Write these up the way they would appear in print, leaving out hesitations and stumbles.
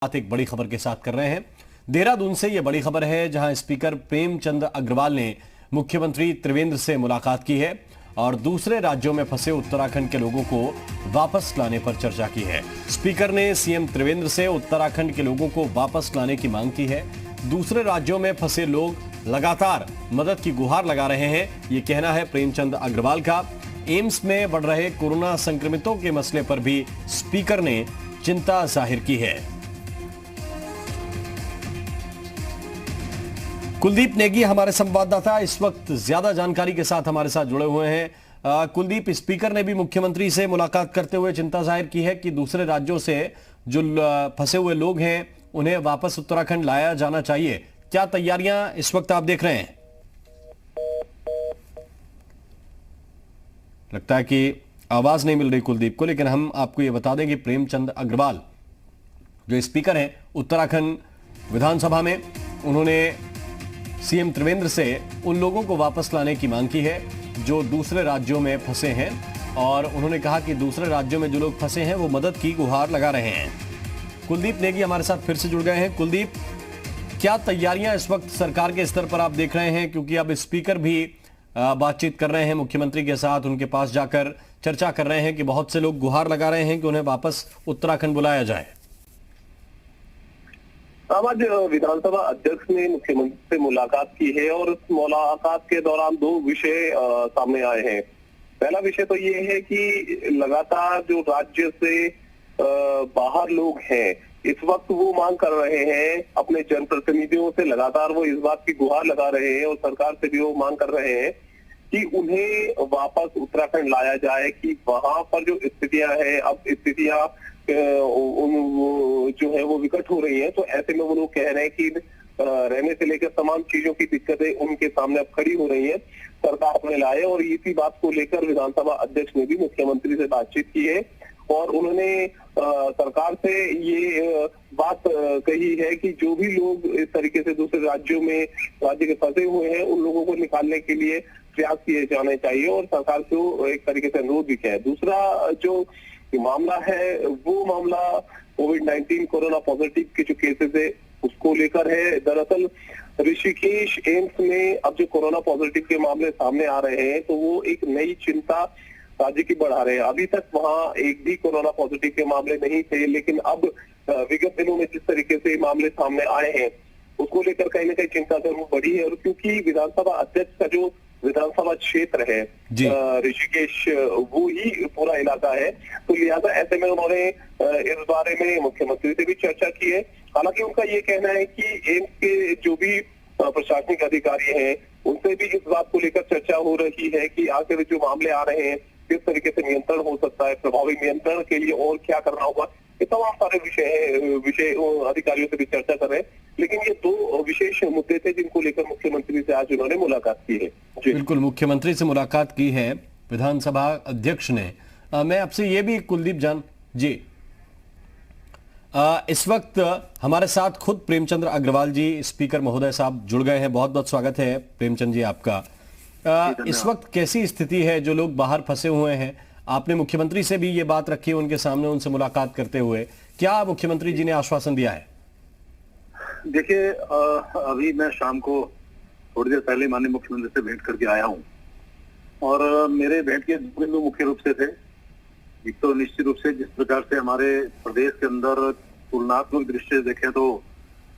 बात एक बड़ी खबर के साथ कर रहे हैं। देहरादून से यह बड़ी खबर है, जहां स्पीकर प्रेमचंद अग्रवाल ने मुख्यमंत्री त्रिवेंद्र से मुलाकात की है और दूसरे राज्यों में फंसे उत्तराखंड के लोगों को वापस लाने पर चर्चा की है। स्पीकर ने सीएम त्रिवेंद्र से उत्तराखंड के लोगों को वापस लाने की मांग की है। दूसरे राज्यों में फंसे लोग लगातार मदद की गुहार लगा रहे हैं, ये कहना है प्रेमचंद अग्रवाल का। एम्स में बढ़ रहे कोरोना संक्रमितों के मसले पर भी स्पीकर ने चिंता जाहिर की है। कुलदीप नेगी हमारे संवाददाता इस वक्त ज्यादा जानकारी के साथ हमारे साथ जुड़े हुए हैं। कुलदीप, स्पीकर ने भी मुख्यमंत्री से मुलाकात करते हुए चिंता जाहिर की है कि दूसरे राज्यों से जो फंसे हुए लोग हैं उन्हें वापस उत्तराखंड लाया जाना चाहिए। क्या तैयारियां इस वक्त आप देख रहे हैं? लगता है कि आवाज नहीं मिल रही कुलदीप को, लेकिन हम आपको यह बता दें कि प्रेमचंद अग्रवाल जो स्पीकर हैं उत्तराखंड विधानसभा में, उन्होंने सीएम त्रिवेंद्र से उन लोगों को वापस लाने की मांग की है जो दूसरे राज्यों में फंसे हैं, और उन्होंने कहा कि दूसरे राज्यों में जो लोग फंसे हैं वो मदद की गुहार लगा रहे हैं। कुलदीप नेगी हमारे साथ फिर से जुड़ गए हैं। कुलदीप, क्या तैयारियां इस वक्त सरकार के स्तर पर आप देख रहे हैं, क्योंकि अब स्पीकर भी बातचीत कर रहे हैं मुख्यमंत्री के साथ, उनके पास जाकर चर्चा कर रहे हैं कि बहुत से लोग गुहार लगा रहे हैं कि उन्हें वापस उत्तराखंड बुलाया जाए। आज विधानसभा अध्यक्ष ने मुख्यमंत्री से मुलाकात की है और उस मुलाकात के दौरान दो विषय सामने आए हैं। पहला विषय तो ये है कि लगातार जो राज्य से बाहर लोग हैं, इस वक्त वो मांग कर रहे हैं अपने जनप्रतिनिधियों से, लगातार वो इस बात की गुहार लगा रहे हैं और सरकार से भी वो मांग कर रहे हैं कि उन्हें वापस उत्तराखंड लाया जाए, कि वहां पर जो स्थितियां हैं, अब स्थितियां जो है वो विकट हो रही है। तो ऐसे में वो लोग कह रहे हैं कि रहने से लेकर तमाम चीजों की दिक्कतें उनके सामने अब खड़ी हो रही है, सरकार अपने लाए। और इसी बात को लेकर विधानसभा अध्यक्ष ने भी मुख्यमंत्री से बातचीत की है और उन्होंने सरकार से ये बात कही है कि जो भी लोग इस तरीके से दूसरे राज्यों में राज्य के फंसे हुए हैं, उन लोगों को निकालने के लिए प्रयास किए जाने चाहिए और सरकार को एक तरीके से अनुरोध भी किया है। दूसरा जो मामला है वो मामला कोविड-19 कोरोना पॉजिटिव के जो केसेस है उसको लेकर है। दरअसल ऋषिकेश एम्स में अब जो कोरोना पॉजिटिव के मामले सामने आ रहे हैं तो वो एक नई चिंता राज्य की बढ़ा रहे हैं। अभी तक वहां एक भी कोरोना पॉजिटिव के मामले नहीं थे, लेकिन अब विगत दिनों में जिस तरीके से मामले सामने आए हैं उसको लेकर कहीं ना कहीं चिंता जरूर बढ़ी है। और क्योंकि विधानसभा अध्यक्ष का जो विधानसभा क्षेत्र है ऋषिकेश, वो ही पूरा इलाका है, तो लिहाजा ऐसे में उन्होंने इस बारे में मुख्यमंत्री से भी चर्चा की है। हालांकि उनका ये कहना है कि एम्स के जो भी प्रशासनिक अधिकारी हैं उनसे भी इस बात को लेकर चर्चा हो रही है कि आखिर जो मामले आ रहे हैं किस तरीके से नियंत्रण हो सकता है, प्रभावी नियंत्रण के लिए और क्या करना होगा, ये तमाम सारे विषय अधिकारियों से भी चर्चा कर रहे हैं। लेकिन ये दो विशेष मुद्दे थे जिनको लेकर मुख्यमंत्री से आज उन्होंने मुलाकात की है। बिल्कुल, मुख्यमंत्री से मुलाकात की है विधानसभा अध्यक्ष ने। मैं आपसे ये भी कुलदीप जान जी, इस वक्त हमारे साथ खुद प्रेमचंद अग्रवाल जी स्पीकर महोदय साहब जुड़ गए हैं। बहुत बहुत स्वागत है प्रेमचंद जी आपका। इस वक्त कैसी स्थिति है? जो लोग बाहर फंसे हुए हैं, आपने मुख्यमंत्री से भी ये बात रखी उनके सामने, उनसे मुलाकात करते हुए क्या मुख्यमंत्री जी ने आश्वासन दिया है? देखिए, अभी मैं शाम को थोड़ी देर पहले माननीय मुख्यमंत्री से भेंट करके आया हूँ और मेरे भेंट के दो बिंदु मुख्य रूप से थे। एक तो निश्चित रूप से जिस प्रकार से हमारे प्रदेश के अंदर तुलनात्मक दृष्टि से देखें तो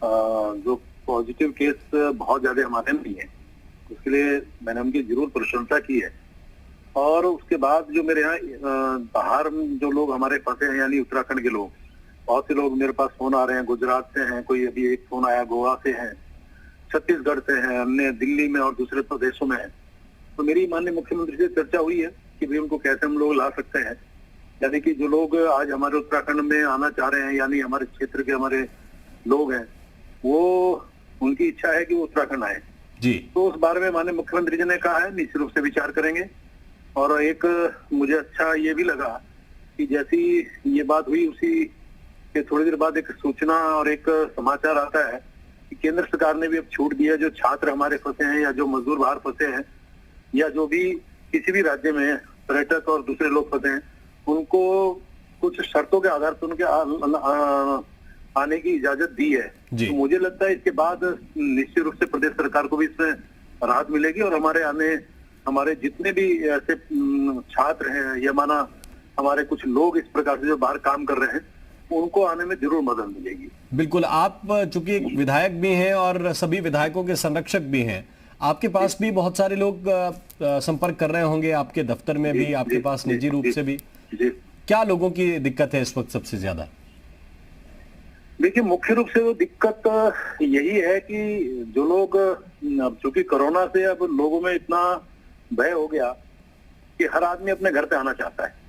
जो पॉजिटिव केस बहुत ज्यादा हमारे नहीं है, उसके लिए मैंने उनकी जरूर प्रशंसा की है। और उसके बाद जो मेरे यहाँ बाहर जो लोग हमारे फंसे हैं, यानी उत्तराखंड के लोग, बहुत से लोग मेरे पास फोन आ रहे हैं, गुजरात से हैं, कोई अभी एक फोन आया गोवा से हैं, छत्तीसगढ़ से हैं, अन्य दिल्ली में और दूसरे प्रदेशों में है। तो मेरी माननीय मुख्यमंत्री से चर्चा हुई है कि भाई उनको कैसे हम लोग ला सकते हैं, यानी कि जो लोग आज हमारे उत्तराखंड में आना चाह रहे हैं, यानी हमारे क्षेत्र के हमारे लोग हैं, वो उनकी इच्छा है कि वो उत्तराखंड आए जी। तो उस बारे में माननीय मुख्यमंत्री जी ने कहा है निश्चित रूप से विचार करेंगे। और एक मुझे अच्छा ये भी लगा कि जैसी ये बात हुई उसी के थोड़ी देर बाद एक सूचना और एक समाचार आता है कि केंद्र सरकार ने भी अब छूट दी है, जो छात्र हमारे फंसे हैं या जो मजदूर बाहर फंसे हैं या जो भी किसी भी राज्य में पर्यटक और दूसरे लोग फंसे हैं, उनको कुछ शर्तों के आधार पर उनके आने की इजाजत दी है। जी। तो मुझे लगता है इसके बाद निश्चित रूप से प्रदेश सरकार को भी इसमें राहत मिलेगी और हमारे जितने भी ऐसे छात्र हैं या माना हमारे कुछ लोग इस प्रकार से जो बाहर काम कर रहे हैं उनको आने में जरूर मदद मिलेगी। बिल्कुल। आप चूंकि एक विधायक भी हैं और सभी विधायकों के संरक्षक भी हैं, आपके पास भी बहुत सारे लोग संपर्क कर रहे होंगे, आपके दफ्तर में भी, आपके पास निजी रूप से भी। क्या लोगों की दिक्कत है इस वक्त सबसे ज्यादा? देखिए, मुख्य रूप से तो दिक्कत यही है कि जो लोग, अब चूंकि कोरोना से अब लोगों में इतना भय हो गया कि हर आदमी अपने घर पे आना चाहता है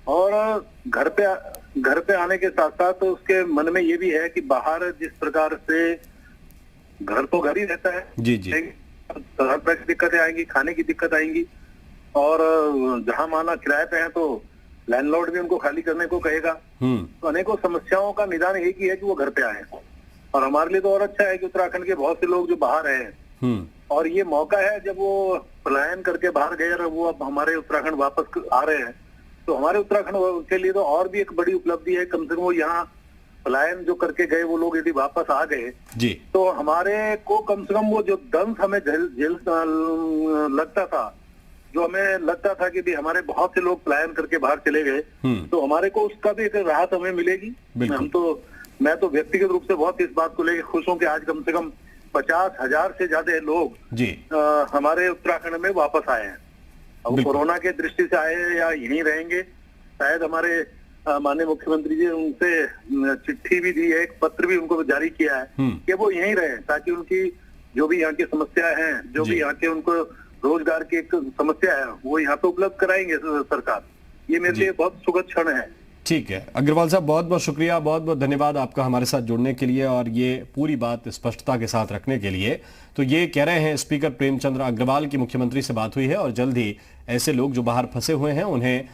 और घर पे आने के साथ साथ उसके मन में ये भी है कि बाहर जिस प्रकार से घर तो घर ही रहता है, जी जी, तरह तरह की दिक्कतें आएंगी, खाने की दिक्कत आएंगी और जहां माना किराए पे है तो लैंडलॉर्ड भी उनको खाली करने को कहेगा। तो अनेकों समस्याओं का निदान एक ही है कि वो घर पे आए। और हमारे लिए तो और अच्छा है कि उत्तराखंड के बहुत से लोग जो बाहर हैं और ये मौका है जब वो पलायन करके बाहर गए और वो अब हमारे उत्तराखंड वापस आ रहे हैं, तो हमारे उत्तराखंड के लिए तो और भी एक बड़ी उपलब्धि है। कम से कम वो यहाँ पलायन जो करके गए वो लोग यदि वापस आ गए जी, तो हमारे को कम से कम वो जो दंश हमें झेल लगता था, जो हमें लगता था कि भी हमारे बहुत से लोग पलायन करके बाहर चले गए, तो हमारे को उसका भी एक राहत हमें मिलेगी। मैं तो व्यक्तिगत रूप से बहुत इस बात को लेकर खुश हूँ कि आज कम से कम 50,000 से ज्यादा लोग जी हमारे उत्तराखंड में वापस आए हैं। अब कोरोना के दृष्टि से आए या यहीं रहेंगे, शायद हमारे माननीय मुख्यमंत्री जी उनसे चिट्ठी भी दी है, एक पत्र भी उनको जारी किया है कि वो यहीं रहे ताकि उनकी जो भी यहाँ की समस्या है, जो भी यहाँ के उनको रोजगार की एक समस्या है, वो यहाँ पे उपलब्ध कराएंगे सरकार। ये मेरे लिए बहुत सुखद क्षण है। ठीक है अग्रवाल साहब, बहुत बहुत शुक्रिया, बहुत बहुत धन्यवाद आपका हमारे साथ जुड़ने के लिए और ये पूरी बात स्पष्टता के साथ रखने के लिए। तो ये कह रहे हैं स्पीकर प्रेमचंद अग्रवाल की मुख्यमंत्री से बात हुई है और जल्द ही ऐसे लोग जो बाहर फंसे हुए हैं उन्हें